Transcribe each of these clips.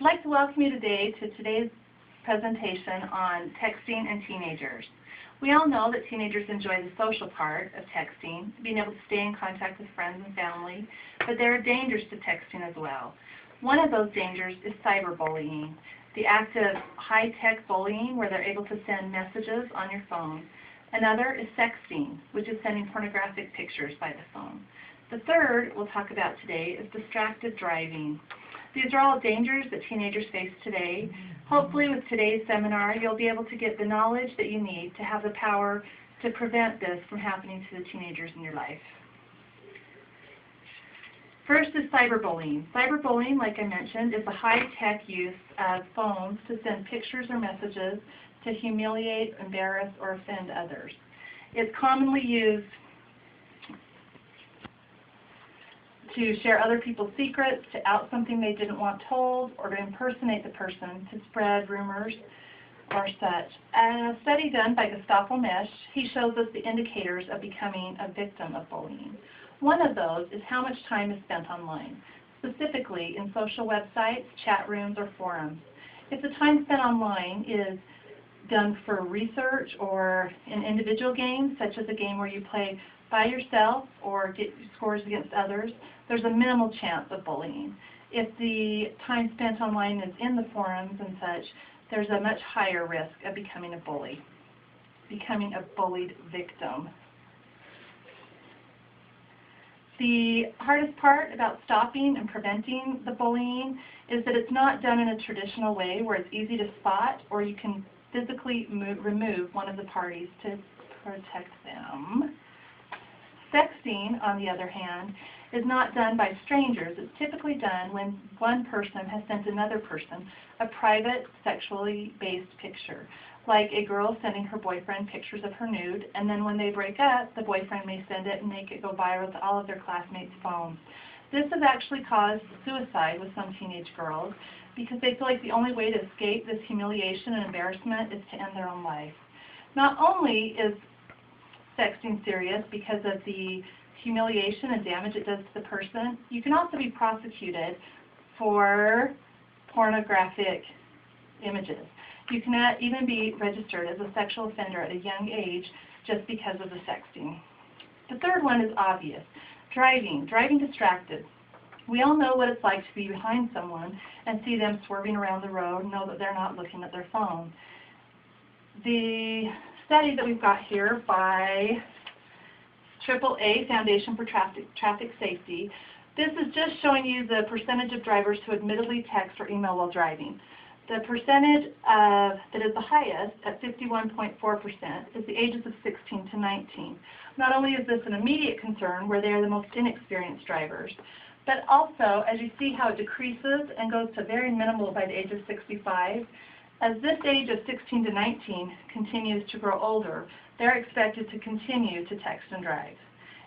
I'd like to welcome you today to today's presentation on texting and teenagers. We all know that teenagers enjoy the social part of texting, being able to stay in contact with friends and family, but there are dangers to texting as well. One of those dangers is cyberbullying, the act of high-tech bullying where they're able to send messages on your phone. Another is sexting, which is sending pornographic pictures by the phone. The third we'll talk about today is distracted driving. These are all dangers that teenagers face today. Hopefully with today's seminar you'll be able to get the knowledge that you need to have the power to prevent this from happening to the teenagers in your life. First is cyberbullying. Cyberbullying, like I mentioned, is the high-tech use of phones to send pictures or messages to humiliate, embarrass, or offend others. It's commonly used to share other people's secrets, to out something they didn't want told, or to impersonate the person, to spread rumors or such. A study done by Gustavo Mesh, he shows us the indicators of becoming a victim of bullying. One of those is how much time is spent online, specifically in social websites, chat rooms, or forums. If the time spent online is done for research or in individual games, such as a game where you play by yourself or get scores against others, there's a minimal chance of bullying. If the time spent online is in the forums and such, there's a much higher risk of becoming a bully, becoming a bullied victim. The hardest part about stopping and preventing the bullying is that it's not done in a traditional way where it's easy to spot or you can physically remove one of the parties to protect them. Sexting, on the other hand, is not done by strangers. It's typically done when one person has sent another person a private, sexually based picture, like a girl sending her boyfriend pictures of her nude, and then when they break up, the boyfriend may send it and make it go viral to all of their classmates' phones. This has actually caused suicide with some teenage girls because they feel like the only way to escape this humiliation and embarrassment is to end their own life. Not only is sexting serious because of the humiliation and damage it does to the person, you can also be prosecuted for pornographic images. You can even be registered as a sexual offender at a young age just because of the sexting. The third one is obvious. Driving distracted. We all know what it's like to be behind someone and see them swerving around the road and know that they're not looking at their phone. The study that we've got here by AAA Foundation for Traffic Safety, this is just showing you the percentage of drivers who admittedly text or email while driving. The percentage that is the highest, at 51.4%, is the ages of 16 to 19. Not only is this an immediate concern where they are the most inexperienced drivers, but also as you see how it decreases and goes to very minimal by the age of 65, as this age of 16 to 19 continues to grow older, they're expected to continue to text and drive.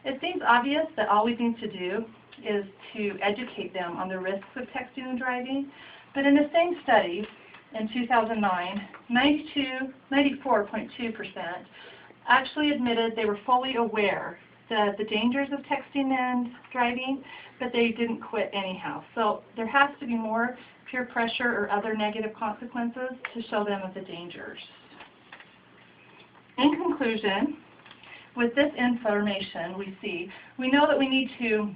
It seems obvious that all we need to do is to educate them on the risks of texting and driving, but in the same study in 2009, 94.2% actually admitted they were fully aware of the dangers of texting and driving, but they didn't quit anyhow. So there has to be more peer pressure or other negative consequences to show them of the dangers. In conclusion, with this information we know that we need to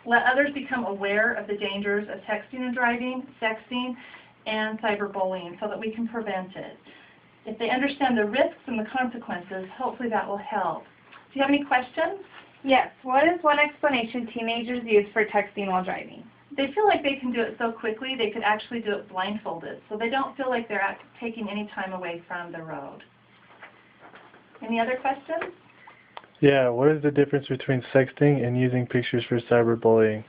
let others become aware of the dangers of texting and driving, sexting, and cyberbullying so that we can prevent it. If they understand the risks and the consequences, hopefully that will help. Do you have any questions? Yes. What is one explanation teenagers use for texting while driving? They feel like they can do it so quickly they could actually do it blindfolded, so they don't feel like they're taking any time away from the road. Any other questions? Yeah, what is the difference between sexting and using pictures for cyberbullying?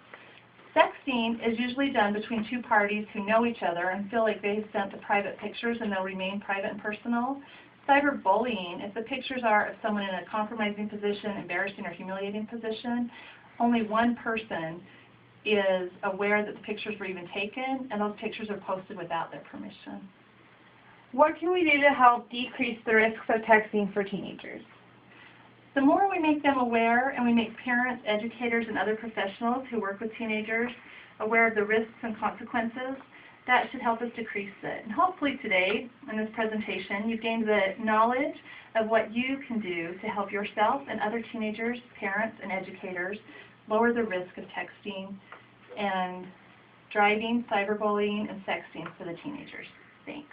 Sexting is usually done between two parties who know each other and feel like they've sent the private pictures and they'll remain private and personal. Cyberbullying, if the pictures are of someone in a compromising position, embarrassing or humiliating position, only one person is aware that the pictures were even taken, and those pictures are posted without their permission. What can we do to help decrease the risks of texting for teenagers? The more we make them aware, and we make parents, educators, and other professionals who work with teenagers aware of the risks and consequences, that should help us decrease it. And hopefully today, in this presentation, you've gained the knowledge of what you can do to help yourself and other teenagers, parents, and educators lower the risk of texting and driving, cyberbullying, and sexting for the teenagers. Thanks.